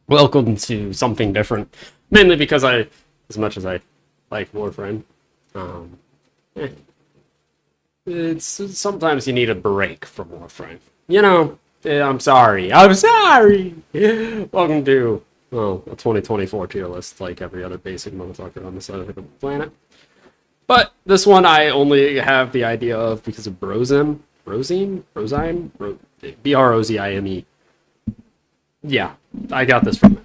Welcome to something different. Mainly because as much as I like Warframe, um, eh, it's sometimes you need a break from Warframe. I'm sorry. I'm sorry. Welcome to a 2024 tier list, like every other basic motherfucker on the side of the planet. But this one I only have the idea of because of Brozime, Brozime. Yeah, I got this from him.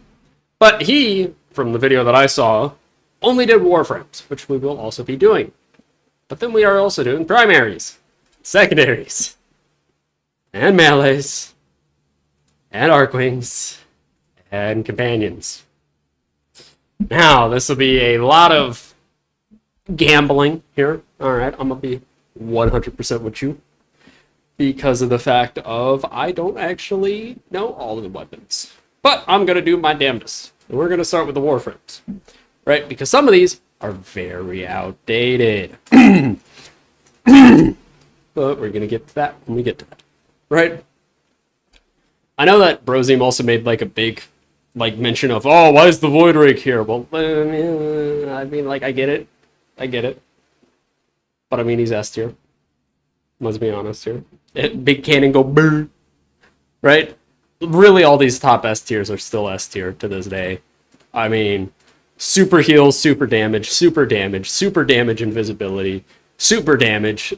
But he, from the video that I saw, only did Warframes, which we will also be doing. But then we are also doing primaries, secondaries, and melees, and arcwings, and companions. Now, this will be a lot of gambling here. Alright, I'm going to be 100% with you. Because of the fact of I don't actually know all of the weapons. But I'm going to do my damnedest. And we're going to start with the Warframes. Right? Because some of these are very outdated. But we're going to get to that when we get to that. Right? I know that Brozime also made like a big mention of, oh, why is the Void Rake here? Well, I mean, I get it. I get it. But I mean, he's S tier. Let's be honest here. Big cannon go brr. Right? Really, all these top S tiers are still S tier to this day. I mean, super heal, super damage, super damage, super damage invisibility, super damage,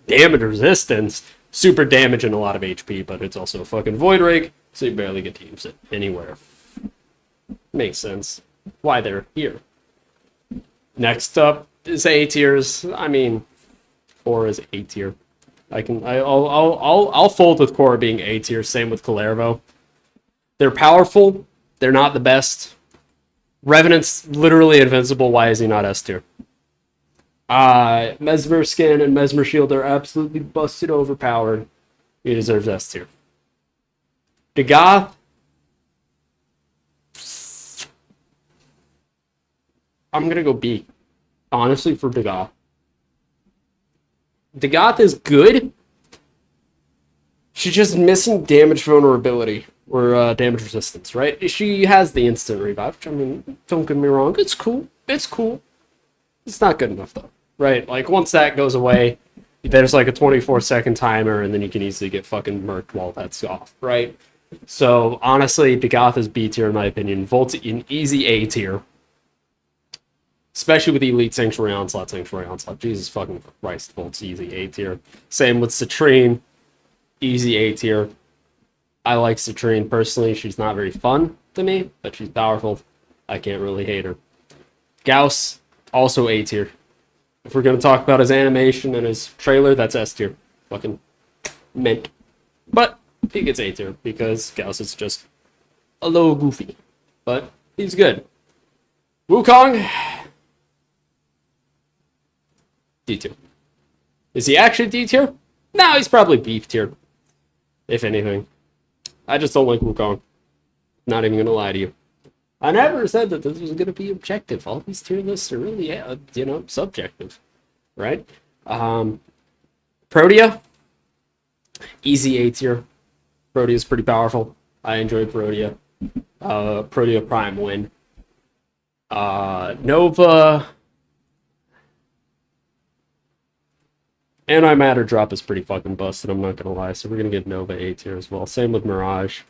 damage resistance, super damage and a lot of HP, but it's also a fucking Void Rake, so you barely get to use it anywhere. Makes sense. Why they're here. Next up is A tiers. I mean, 4 is A tier. I'll fold with Korra being A tier. Same with Kalervo. They're powerful. They're not the best. Revenant's literally invincible. Why is he not S tier? Mesmer Skin and Mesmer Shield are absolutely busted overpowered. He deserves S tier. Degoth. I'm gonna go B. Honestly, for Degoth. Degoth is good. She's just missing damage vulnerability or damage resistance, right? She has the instant revive, which, I mean, don't get me wrong, it's cool. It's cool. It's not good enough though, right? Like once that goes away, there's like a 24-second timer, and then you can easily get fucking murked while that's off, right? So honestly, Degoth is B tier in my opinion. Volt's an easy A tier. Especially with Elite Sanctuary Onslaught. Jesus fucking Christ, Volt's easy A tier. Same with Citrine. Easy A tier. I like Citrine personally. She's not very fun to me, but she's powerful. I can't really hate her. Gauss, also A tier. If we're going to talk about his animation and his trailer, that's S tier. Fucking mint. But he gets A tier because Gauss is just a little goofy. But he's good. Wukong. D tier. Is he actually D tier? No, he's probably B tier. If anything. I just don't like Wukong. Not even gonna lie to you. I never said that this was gonna be objective. All these tier lists are really, subjective. Right? Protea. Easy A tier. Protea's pretty powerful. I enjoy Protea. Protea Prime win. Nova. Antimatter drop is pretty fucking busted, I'm not gonna lie, so we're gonna give Nova A tier as well. Same with Mirage.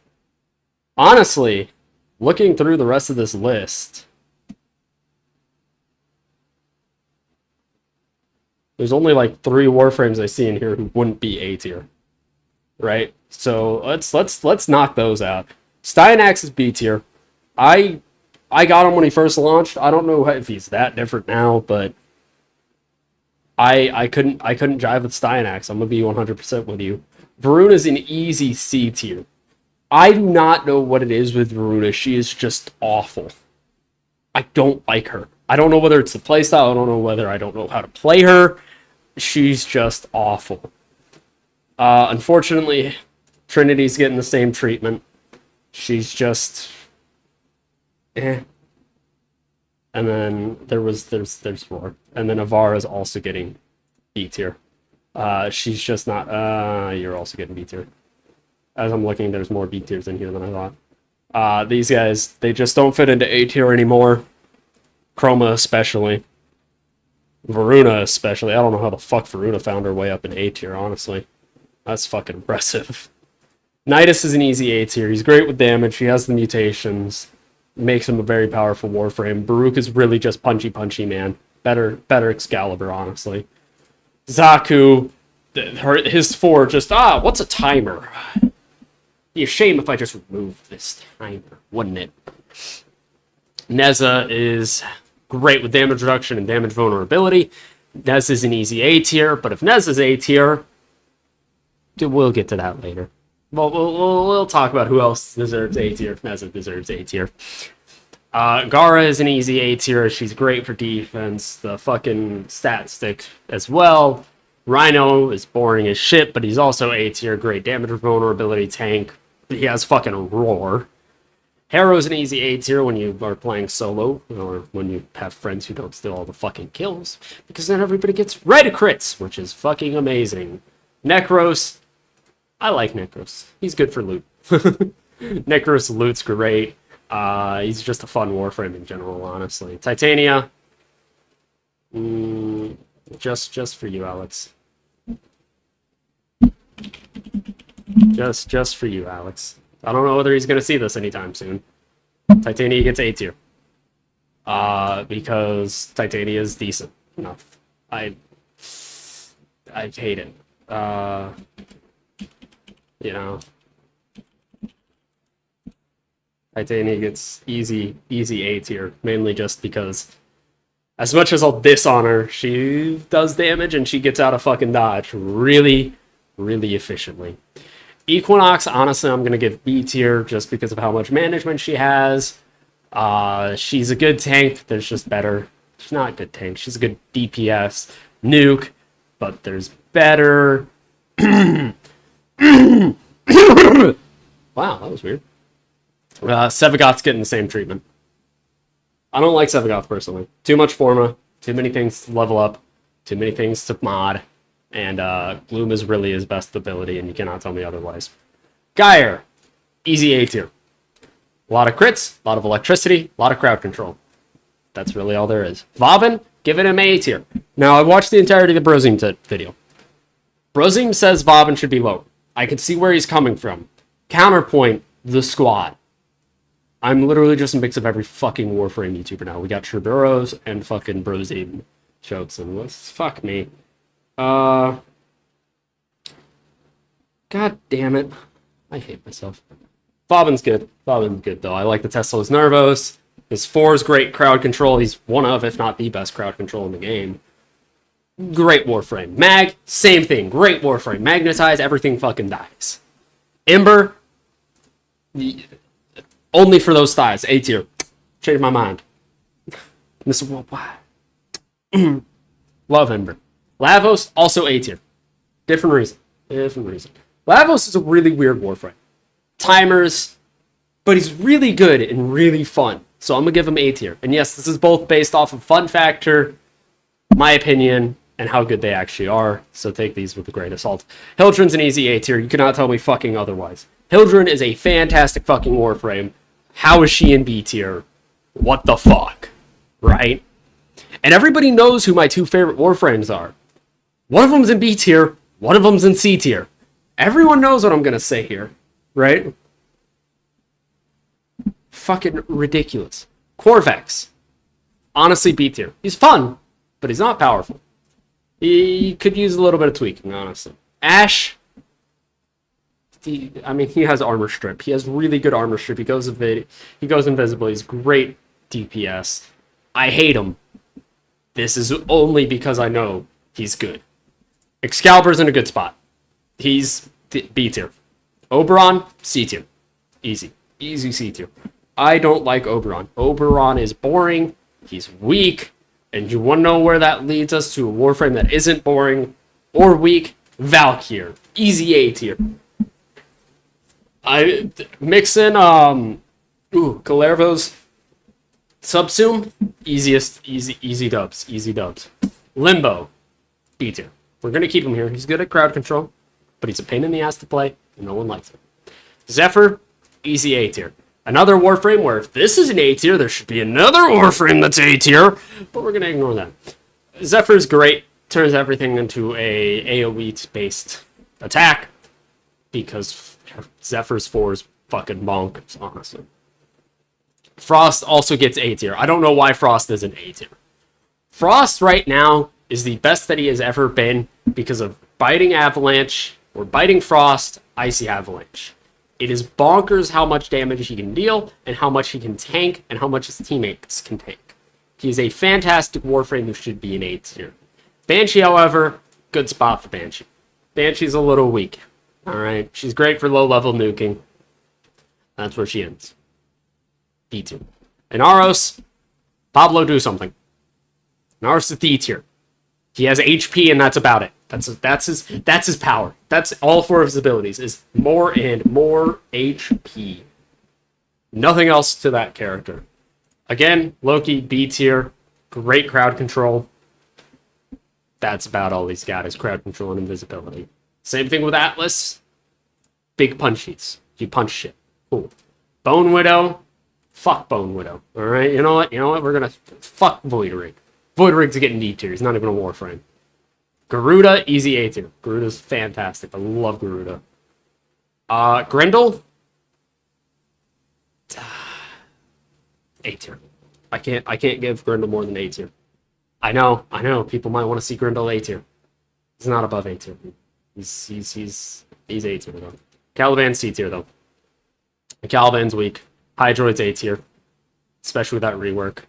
Honestly, looking through the rest of this list, there's only like 3 Warframes I see in here who wouldn't be A tier. Right? So let's knock those out. Styanax is B tier. I got him when he first launched. I don't know if he's that different now, but I couldn't jive with Styanax. I'm gonna be 100% with you. Varuna is an easy C tier. I do not know what it is with Varuna. She is just awful. I don't like her. I don't know whether it's the playstyle. I don't know whether I don't know how to play her. She's just awful. Unfortunately, Trinity's getting the same treatment. She's just And then there's 4. And then Avara is also getting B tier. She's just not. You're also getting B tier. As I'm looking, there's more B tiers in here than I thought. These guys, they just don't fit into A tier anymore. Chroma especially. Varuna especially. I don't know how the fuck Varuna found her way up in A tier, honestly. That's fucking impressive. Nidus is an easy A tier. He's great with damage. He has the mutations. Makes him a very powerful Warframe. Baruch is really just punchy, man. Better Excalibur, honestly. Zaku, his 4 just, what's a timer? It'd be a shame if I just removed this timer, wouldn't it? Neza is great with damage reduction and damage vulnerability. Neza is an easy A tier, but if Neza's A tier, we'll get to that later. We'll talk about who else deserves A tier if Neza deserves A tier. Gara is an easy A tier. She's great for defense. The fucking stat stick as well. Rhino is boring as shit, but he's also A tier. Great damage vulnerability tank. He has fucking roar. Harrow's an easy A tier when you are playing solo, or when you have friends who don't steal all the fucking kills, because then everybody gets right to crits, which is fucking amazing. Necros, I like Necros. He's good for loot. Necros loot's great. He's just a fun Warframe in general, honestly. Titania, just for you, Alex. Just for you, Alex. I don't know whether he's gonna see this anytime soon. Titania gets A tier. Because Titania is decent enough. I hate it. You know. Titania gets easy A tier, mainly just because as much as I'll dishonor, she does damage and she gets out of fucking dodge really efficiently. Equinox, honestly, I'm going to give B tier just because of how much management she has. She's a good tank. There's just better. She's not a good tank. She's a good DPS. Nuke, but there's better. Wow, that was weird. Sevagoth's getting the same treatment. I don't like Sevagoth personally. Too much Forma, too many things to level up, too many things to mod, and Gloom is really his best ability, and you cannot tell me otherwise. Gyre, easy A tier. A lot of crits, a lot of electricity, a lot of crowd control. That's really all there is. Vauban, give it an A tier. Now, I watched the entirety of the Brozim video. Brozim says Vauban should be low. I can see where he's coming from. Counterpoint, the squad. I'm literally just a mix of every fucking Warframe YouTuber now. We got Sherburos and fucking Brozim jokes, and fuck me. God damn it. I hate myself. Vauban's good. Vauban's good, though. I like the Tesla's Nervos. His 4 is great crowd control. He's one of, if not the best crowd control in the game. Great Warframe. Mag, same thing. Great Warframe. Magnetize, everything fucking dies. Ember, only for those thighs. A tier. Changed my mind. Mr. Worldwide. Love Ember. Lavos, also A tier. Different reason. Lavos is a really weird Warframe. Timers, but he's really good and really fun. So I'm going to give him A tier. And yes, this is both based off of fun factor, my opinion, and how good they actually are. So take these with a grain of salt. Hildren's an easy A tier. You cannot tell me fucking otherwise. Hildren is a fantastic fucking Warframe. How is she in B tier? What the fuck? Right? And everybody knows who my 2 favorite Warframes are. One of them's in B tier. One of them's in C tier. Everyone knows what I'm going to say here. Right? Fucking ridiculous. Corvex. Honestly, B tier. He's fun, but he's not powerful. He could use a little bit of tweaking, honestly. Ashe. He has armor strip. He has really good armor strip. He goes invisible. He's great DPS. I hate him. This is only because I know he's good. Excalibur's in a good spot. He's B tier. Oberon, C tier. Easy C tier. I don't like Oberon. Oberon is boring. He's weak. And you want to know where that leads us to a Warframe that isn't boring or weak? Valkyr. Easy A tier. I mix in Galervo's Subsume. Easy dubs. Limbo. B tier. We're gonna keep him here. He's good at crowd control, but he's a pain in the ass to play, and no one likes him. Zephyr, easy A tier. Another Warframe where if this is an A tier, there should be another Warframe that's A tier, but we're going to ignore that. Zephyr's great, turns everything into a AoE-based attack, because Zephyr's 4 is fucking bonkers, honestly. Frost also gets A tier. I don't know why Frost isn't A tier. Frost right now is the best that he has ever been because of Biting Avalanche, or Biting Frost, Icy Avalanche. It is bonkers how much damage he can deal, and how much he can tank, and how much his teammates can tank. He is a fantastic Warframe who should be an A tier. Banshee, however, good spot for Banshee. Banshee's a little weak. Alright, she's great for low-level nuking. That's where she ends. B tier. And Aros, Pablo, do something. Aros is D tier. He has HP, and that's about it. That's his power. That's all 4 of his abilities, is more and more HP. Nothing else to that character. Again, Loki, B tier, great crowd control. That's about all he's got, is crowd control and invisibility. Same thing with Atlas. Big punchies. You punch shit. Cool. Bone Widow. Fuck Bone Widow. Alright, you know what? We're gonna fuck Void Rig. Void Rig's getting D tier. He's not even a Warframe. Garuda, easy A tier. Garuda's fantastic. I love Garuda. Grendel. A tier. I can't give Grendel more than A tier. I know. People might want to see Grendel A tier. He's not above A tier. He's A tier though. Caliban's C tier though. Caliban's weak. Hydroid's A tier. Especially with that rework.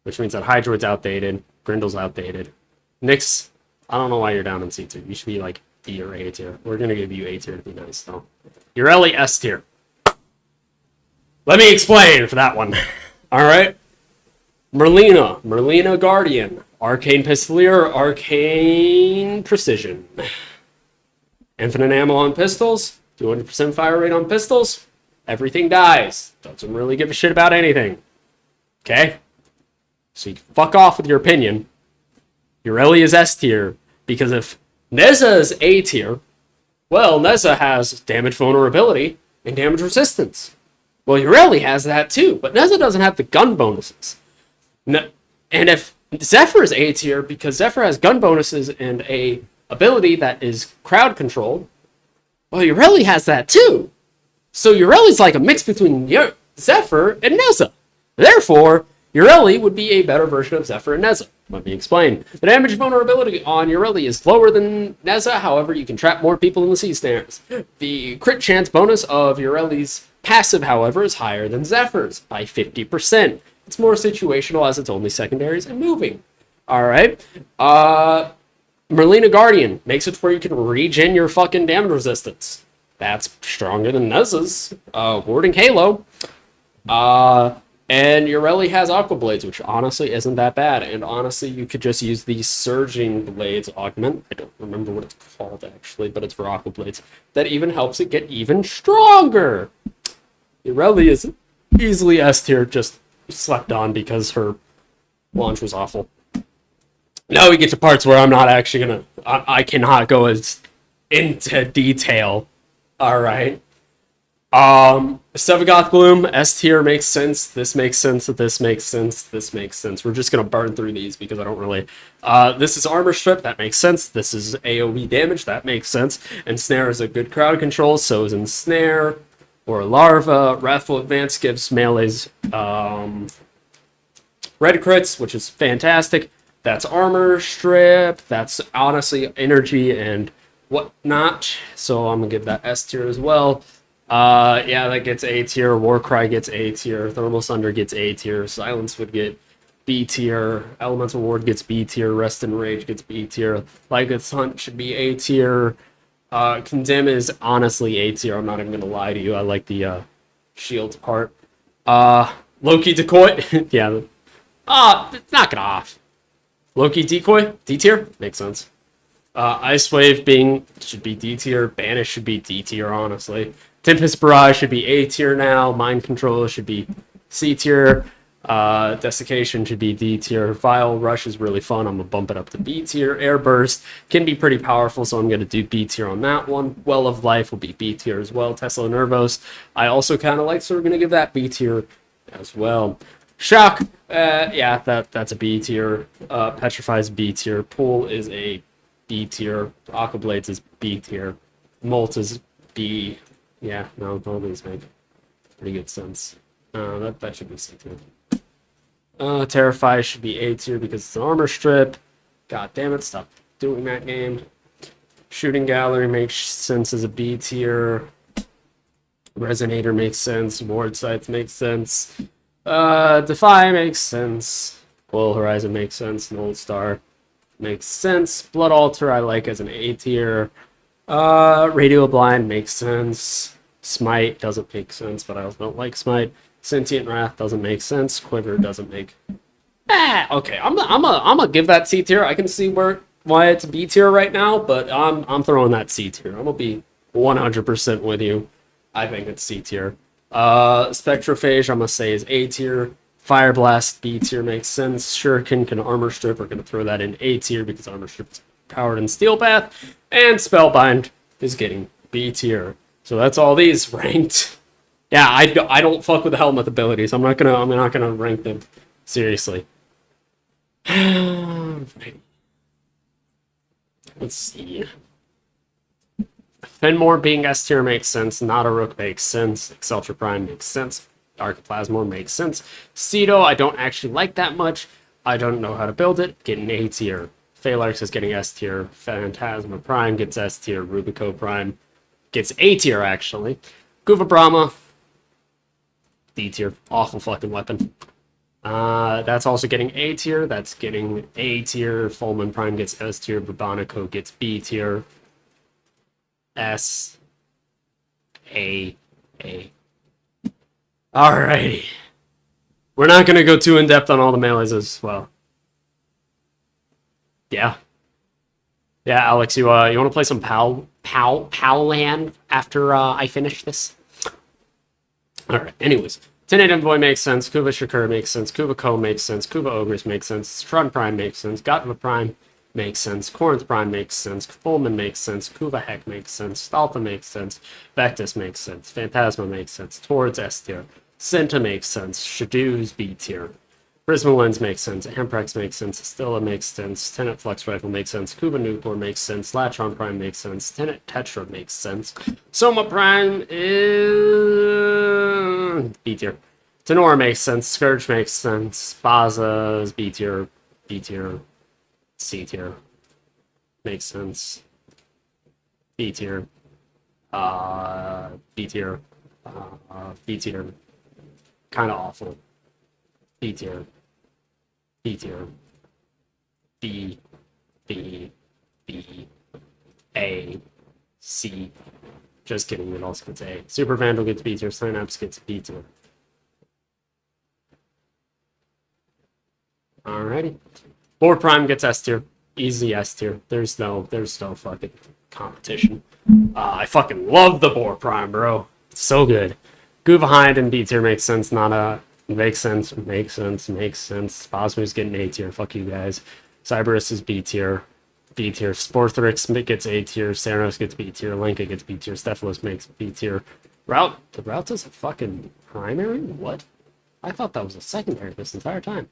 Which means that Hydroid's outdated. Grendel's outdated. Nyx, I don't know why you're down in C tier. You should be like D or A tier. We're gonna give you A tier to be nice though. Ureli S tier. Let me explain for that one. Alright. Merlina Guardian. Arcane Pistolier, Arcane Precision. Infinite ammo on pistols. 200% fire rate on pistols. Everything dies. Doesn't really give a shit about anything. Okay? So you can fuck off with your opinion. Ureli is S tier, because if Neza is A tier, well, Neza has damage vulnerability and damage resistance. Well, Ureli has that too, but Neza doesn't have the gun bonuses. And if Zephyr is A tier, because Zephyr has gun bonuses and a ability that is crowd control, well, Ureli has that too. So Ureli's like a mix between Zephyr and Neza. Therefore, Ureli would be a better version of Zephyr and Neza. Let me explain. The damage vulnerability on Ureli is lower than Neza, however, you can trap more people in the sea snares. The crit chance bonus of Ureli's passive, however, is higher than Zephyr's by 50%. It's more situational as it's only secondaries and moving. Alright. Merlina Guardian makes it where you can regen your fucking damage resistance. That's stronger than Neza's. Warding Halo. And Ureli has Aqua Blades, which honestly isn't that bad. And honestly, you could just use the Surging Blades augment. I don't remember what it's called, actually, but it's for Aqua Blades. That even helps it get even stronger. Ureli is easily S tier, just slept on because her launch was awful. Now we get to parts where I'm not actually gonna... I cannot go as into detail. Alright. Sevagoth Gloom, S tier makes sense. This makes sense. This makes sense. This makes sense. We're just gonna burn through these because I don't really... this is Armor Strip. That makes sense. This is AoE damage. That makes sense. And Snare is a good crowd control. So is Ensnare or Larva. Wrathful Advance gives melees red crits, which is fantastic. That's Armor Strip. That's honestly energy and whatnot. So I'm gonna give that S tier as well. Yeah, that gets A tier. Warcry gets A tier. Thermal Sunder gets A tier. Silence would get B tier. Elemental Ward gets B tier. Rest and Rage gets B tier. Lygath's Hunt should be A tier. Condemn is honestly A tier. I'm not even gonna lie to you. I like the shield part. Loki Decoy. Yeah. Knock it off. Loki Decoy, D tier, makes sense. Ice Wave should be D tier. Banish should be D tier, honestly. Tempest Barrage should be A tier now. Mind Control should be C tier. Desiccation should be D tier. Vile Rush is really fun. I'm gonna bump it up to B tier. Air Burst can be pretty powerful, so I'm gonna do B tier on that one. Well of Life will be B tier as well. Tesla Nervos I also kind of like, so we're gonna give that B tier as well. Shock, yeah, that's a B tier. Petrifies B tier. Pool is a B tier. Aqua Blades is B tier. Molt is B. Yeah, no, all these make pretty good sense. That should be C tier. Terrify should be A tier because it's an armor strip. God damn it, stop doing that game. Shooting Gallery makes sense as a B tier. Resonator makes sense. Ward Sights makes sense. Defy makes sense. Coil Horizon makes sense. Old Star makes sense. Blood Altar I like as an A tier. Radio Blind makes sense. Smite doesn't make sense, but I also don't like Smite. Sentient Wrath doesn't make sense. Quiver doesn't make. Okay. I'm gonna give that C tier. I can see why it's B tier right now, but I'm throwing that C tier. I'm gonna be 100% with you. I think it's C tier. Spectrophage I'm gonna say is A tier. Fire Blast B tier makes sense. Shuriken can Armor Strip. We're gonna throw that in A tier because Armor Strip's powered in Steel Path. And Spellbind is getting B tier. So that's all these ranked. Yeah, I don't fuck with the helmet abilities. I'm not gonna rank them seriously. Let's see. Fenmore being S tier makes sense. Rook makes sense. Exceltra Prime makes sense. Archiplasmor makes sense. Cedo I don't actually like that much. I don't know how to build it. Getting A tier. Phalanx is getting S tier. Phantasma Prime gets S tier. Rubico Prime gets A tier actually. Guva Brahma D tier. Awful fucking weapon. That's also getting A tier. That's getting A tier. Fulman Prime gets S tier. Babonico gets B tier. S. A. Alrighty. We're not going to go too in-depth on all the melees as well. Yeah. Yeah, Alex, you want to play some Pal Land after I finish this? Alright, anyways. Tenate Envoy makes sense. Kuva Shakur makes sense. Kuva Ko makes sense. Kuva Ogres makes sense. Strun Prime makes sense. Gatva Prime makes sense. Corinth Prime makes sense. Fulman makes sense. Kuva Heck makes sense. Stalta makes sense. Vectus makes sense. Phantasma makes sense. Towards S tier. Senta makes sense. Shadoo's B tier. Prisma Lens makes sense. Amprex makes sense. Stilla makes sense. Tenet Flex Rifle makes sense. Kuva Nucor makes sense. Latron Prime makes sense. Tenet Tetra makes sense. Soma Prime is B tier. Tenor makes sense. Scourge makes sense. Baza is B tier. B tier. C tier. Makes sense. B tier. B tier. B tier. Kind of awful. B tier. B tier. B. B. B. A. C. Just kidding, it also gets A. Super Vandal gets B tier. Synapse gets B tier. Alrighty. Boar Prime gets S tier. Easy S tier. There's no fucking competition. I fucking love the Boar Prime, bro. It's so good. Guva Hind and B tier makes sense. Nana makes sense. Makes sense. Spasmu's getting A tier. Fuck you guys. Cyberus is B tier. B tier. Sporthrix gets A tier. Ceranos gets B tier. Lenka gets B tier. Stephalos makes B tier. The Route is a fucking primary? What? I thought that was a secondary this entire time.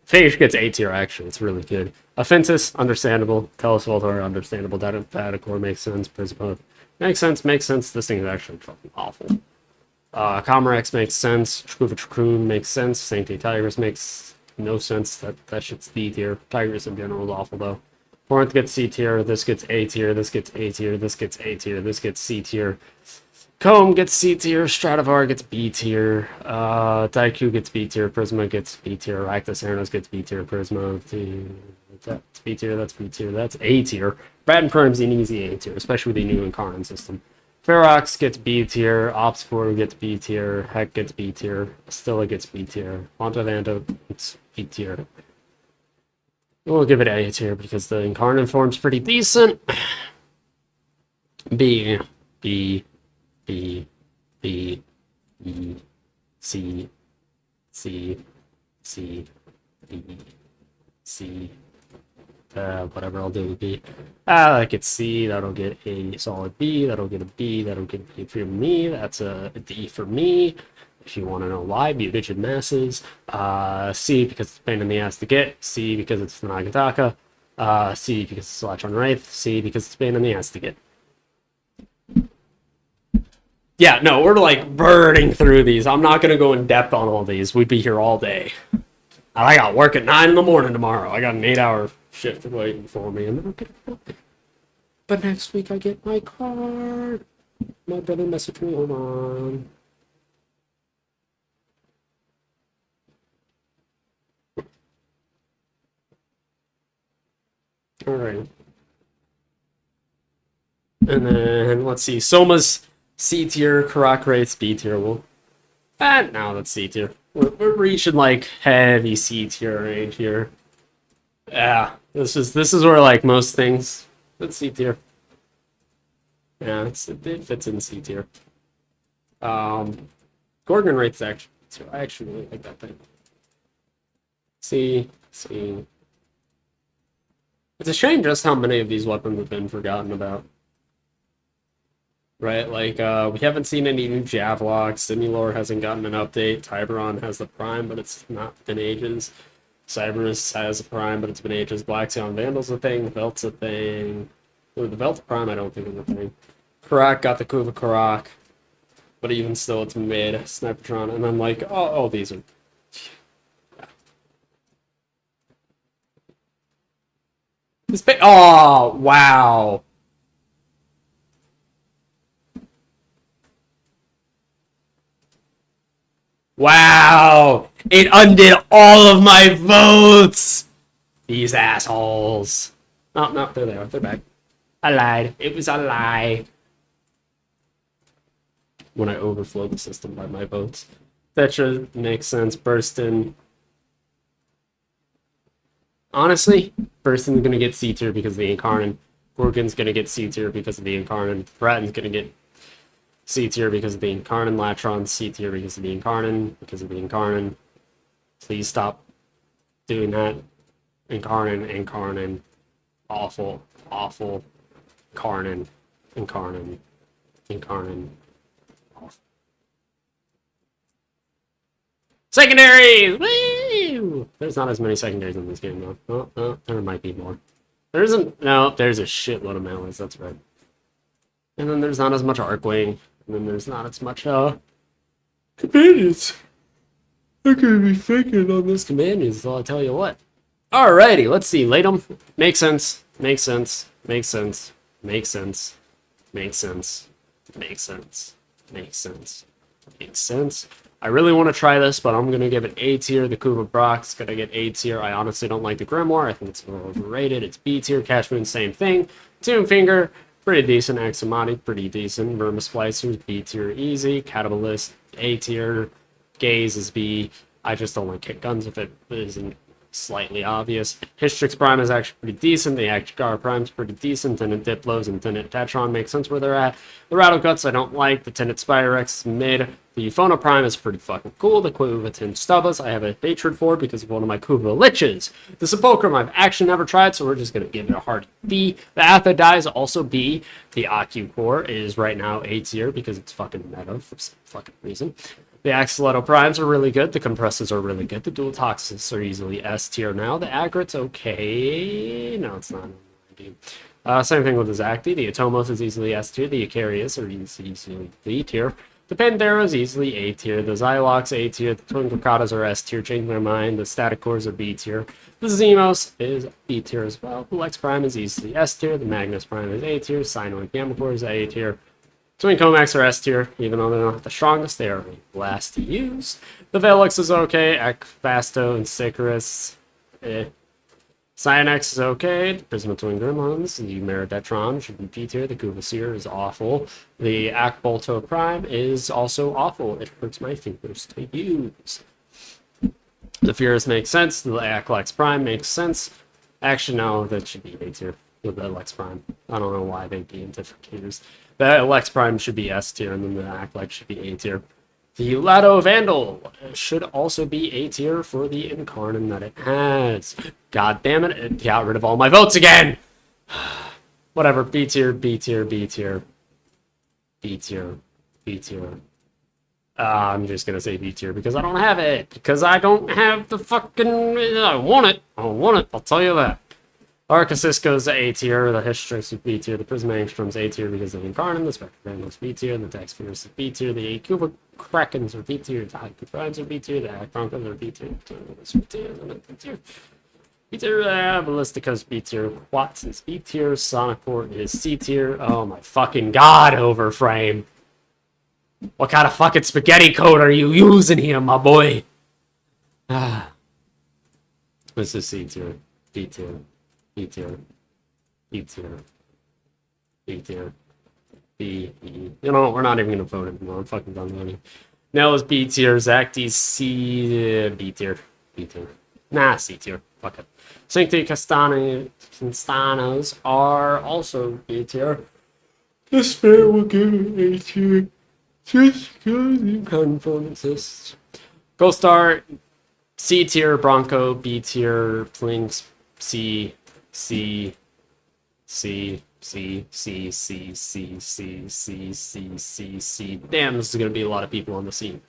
Phage gets A tier, actually. It's really good. Offensis, understandable. Telos Voltor, understandable. Datacor makes sense. Prisma makes sense. This thing is actually fucking awful. Comrex makes sense. Shkuva Trikun makes sense. Sancti Tigris makes no sense. That shit's D tier. Tigris in general is awful, though. Corinth gets C tier. This gets A tier. This gets A tier. This gets A tier. This gets C tier. Comb gets C tier, Stradivar gets B tier, Daiku gets B tier, Prisma gets B tier, Aractus Aranos gets B tier, Prisma, that's B tier, that's B tier, that's A tier. Brad and Prime's an easy A tier, especially with the new Incarnate system. Ferox gets B tier, Obscure gets B tier, Heck gets B tier, Stilla gets B tier, Montavando gets B tier. We'll give it A tier because the Incarnate form's pretty decent. B, B, B, B, E, C, C, C, B, C, whatever I'll do with B. That gets C, that'll get a solid B, that'll get a B, that'll get a B for me, that's a D for me. If you want to know why, B-digit masses. C, because it's a pain in the ass to get. C, because it's the Nagataka. C, because it's Latch on Wraith. C, because it's a pain in the ass to get. Yeah, no, we're like burning through these. I'm not going to go in depth on all these. We'd be here all day. I got work at 9 in the morning tomorrow. I got an 8-hour shift waiting for me. And then I'll get it. But next week I get my card. My brother messaged me. Hold on. All right. And then, let's see. Soma's C tier, Karak Wraith's B tier. Well, now that's C tier. We're reaching, like, heavy C tier range here. Yeah, this is where, like, most things, it's C tier. Yeah, it fits in C tier. Gorgon Wraith's actually, too. I actually really like that thing. C. It's a shame just how many of these weapons have been forgotten about. Right, like, we haven't seen any new Javlocks, Simulor hasn't gotten an update, Tiburon has the Prime, but it's not been ages. Cyberus has a Prime, but it's been ages. Black Sion Vandal's a thing, Velt's a thing. Ooh, the Velt Prime I don't think is a thing. Karak got the Kuva Karak, but even still it's been made. Snipertron, and then, like, oh, these are... Oh, wow. Wow. It undid all of my votes. These assholes. Oh, no, there they are. They're back. I lied. It was a lie. When I overflow the system by my votes. That should make sense. Burstin. Honestly, Burstin's gonna get C tier because of the Incarnate. Gorgon's gonna get C tier because of the Incarnate. Braten's gonna get C tier because of the Incarnate. Latron, C tier because of the Incarnate. Please stop doing that. Incarnate. Awful. Incarnate. Awful. Secondaries! Woo! There's not as many secondaries in this game, though. Oh, there might be more. There isn't. No, there's a shitload of melees, that's right. And then there's not as much Arcwing. And then there's not as much, companions. I'm gonna be thinking on this companions, so I'll tell you what. Alrighty, let's see. Latum. Makes sense. I really want to try this, but I'm going to give it A tier. The Kuva Brock's going to get A tier. I honestly don't like the Grimoire. I think it's a little overrated. It's B tier. Cash Moon, same thing. Tomb Finger, pretty decent. Aximati, pretty decent. Verma Splicers, B tier, easy. Catabalist, A tier. Gaze is B. I just don't like kick guns if it isn't slightly obvious. Histrix Prime is actually pretty decent. The Akgar Prime's pretty decent. Tenant Diplos and Tenant Tetron make sense where they're at. The Rattleguts I don't like. The Tenant Spirex is mid. The Euphona Prime is pretty fucking cool. The Kuva Tin Stubbas I have a hatred for because of one of my Kuva Liches. The Sepulchrum I've actually never tried, so we're just going to give it a hard B. The Athadai is also B. The Acu Core is right now A tier because it's fucking meta for some fucking reason. The Axolotl Primes are really good. The Compresses are really good. The Dual Toxins are easily S tier now. The Agrit's okay. No, it's not. Same thing with the Zacti. The Atomos is easily S tier. The Icarius are easily B tier. The Pandera is easily A tier. The Xylox A tier. The Twin Crocatas are S tier. Change their mind. The Static Cores are B tier. The Zemos is B tier as well. The Lex Prime is easily S tier. The Magnus Prime is A tier. Cyanoid Gamma Core is A tier. Twin Comax are S tier, even though they're not the strongest, they are last to use. The Velux is okay, Akvasto and Sicarus, Cyanex is okay, the Prisma Twin Gremlins, the Meridetron should be G tier, the Guvasir is awful, the Akbolto Prime is also awful, it hurts my fingers to use. The Furus makes sense, the Aklex Prime makes sense, actually no, that should be A tier with the Lex Prime, I don't know why they'd be in different tiers. The Lex Prime should be S tier, and then the Aklex should be A tier. The Lado Vandal should also be A tier for the Incarnate that it has. God damn it, it got rid of all my votes again! Whatever, B tier, B tier, B tier. B tier, B tier. I'm just gonna say B tier because I don't have it. Because I don't have the fucking... I want it. I want it, I'll tell you that. Arcacisco's A tier, the Histrix is B tier, the Prismatic Storm's A tier because of the Incarnate, the Spectre Vandal's B tier, the Dex Fierce is B tier, the Cuba Krakens are B tier, the Haiku Primes are B tier, the Act Broncos are B tier, B tier, Ballistica's B tier, Watts is B tier, Sonicport is C tier. Oh my fucking god, Overframe. What kind of fucking spaghetti code are you using here, my boy? This is C tier, B tier. B tier, B tier, B tier, B, E. You know what? We're not even gonna vote anymore. I'm fucking done voting. Nell is B tier. Zach D's C, B tier, B tier. Nah, C tier. Fuck it. Sancti Castanos are also B tier. This man will give it A tier. Just because you confirm exists. Gold Star, C tier. Bronco, B tier. Plinks, C. C, C, C, C, C, C, C, C, C, C, C. Damn, this is gonna be a lot of people on the scene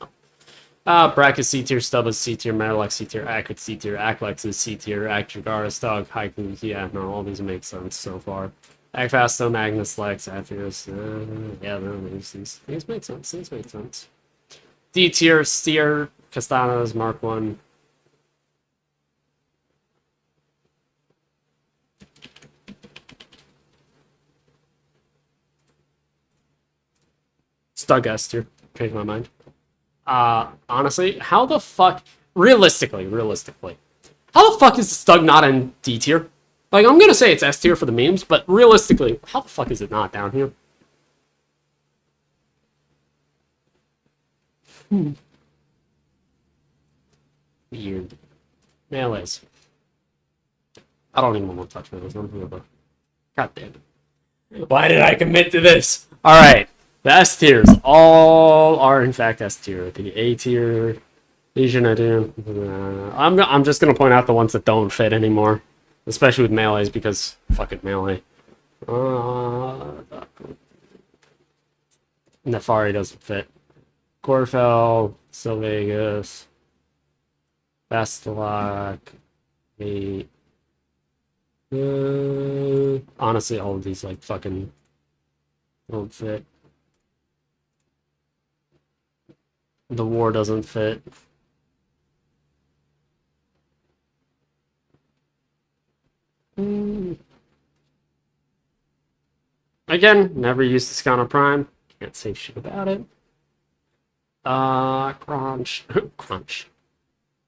now. Bracket C tier, Stub is C tier, Metalex C tier, Akrit C tier, Aklex is C tier, Akjagaris Dog, Haiku, yeah, no, all these make sense so far. Akfasto, Magnus, Lex, Atheros, yeah, no, these make sense, these make sense. D tier, Steer, Castanos, Mark 1. Stug S tier. Changed my mind. Honestly, how the fuck... Realistically, how the fuck is the Stug not in D tier? Like, I'm gonna say it's S tier for the memes, but realistically, how the fuck is it not down here? Weird. Melees. I don't even want to touch melees. God damn it. Why did I commit to this? Alright. The S tiers all are in fact S tier. The A tier, Legion I do. I'm just gonna point out the ones that don't fit anymore, especially with melees because fucking melee. Nefari doesn't fit. Corfel, Sylvegas, Bastelak, the honestly all of these like fucking don't fit. The war doesn't fit. Again, never used Discount on Prime. Can't say shit about it. Crunch. Crunch.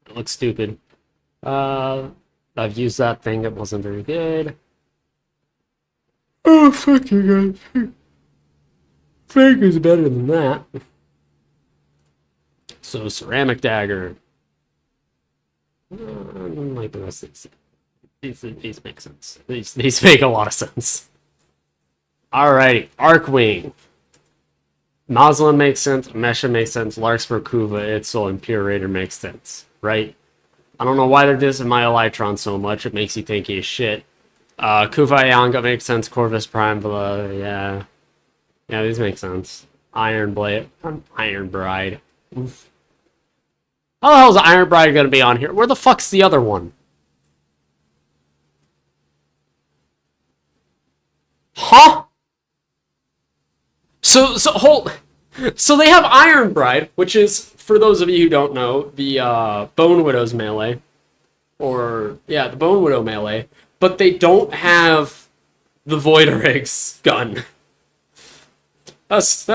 It looks stupid. I've used that thing. It wasn't very good. Oh, fuck you guys. Fake is better than that. So, Ceramic Dagger. Like the rest of these make sense. These make a lot of sense. Alrighty, Arcwing. Moslin makes sense, Mesha makes sense, Larkspur, Kuva, Itzel, and Pure Raider makes sense, right? I don't know why they're dissing my Elytron so much, it makes you think he's shit. Kuva Yanga makes sense, Corvus Prime, yeah. Yeah, these make sense. Iron Blade, Iron Bride. Oof. How the hell is Iron Bride gonna be on here? Where the fuck's the other one? Huh? So they have Iron Bride, which is, for those of you who don't know, the Bone Widow's melee. Or, yeah, the Bone Widow melee. But they don't have the Voidrig's gun. That's a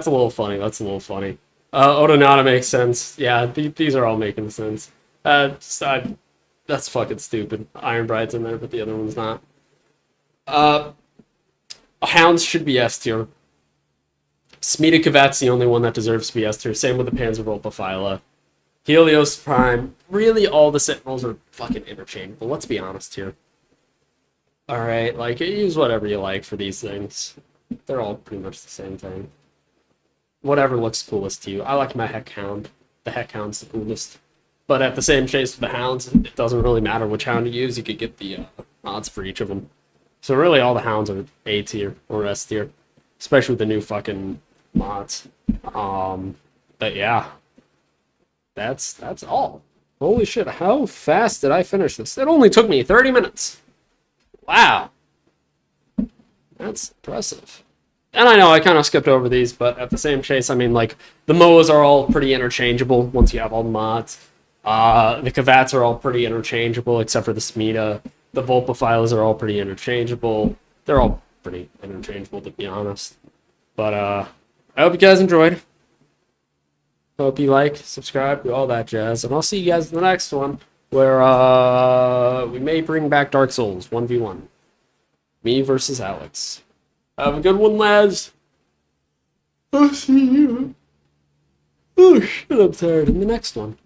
little funny. That's a little funny. Odonata makes sense. Yeah, these are all making sense. That's fucking stupid. Iron Bride's in there, but the other one's not. Hounds should be S tier. Smita Kavat's the only one that deserves to be S tier. Same with the Panzervolpaphyla. Helios Prime. Really, all the Sentinels are fucking interchangeable. Let's be honest here. Alright, like, use whatever you like for these things. They're all pretty much the same thing. whatever looks coolest to you. I like my Heck Hound. The Heck Hound's the coolest. But at the same chase with the hounds, it doesn't really matter which hound you use. You could get the mods for each of them. So really, all the hounds are A tier or S tier, especially with the new fucking mods. But yeah, that's all. Holy shit! How fast did I finish this? It only took me 30 minutes. Wow, that's impressive. And I know I kind of skipped over these, but at the same chase, I mean, like, the MOAs are all pretty interchangeable once you have all the mods. The Kavats are all pretty interchangeable, except for the Smita. The Volpophiles are all pretty interchangeable. They're all pretty interchangeable, to be honest. But, I hope you guys enjoyed. Hope you like, subscribe, do all that jazz. And I'll see you guys in the next one, where, we may bring back Dark Souls 1v1. Me versus Alex. Have a good one, lads. I'll see you. Oh shit, I'm tired. In the next one.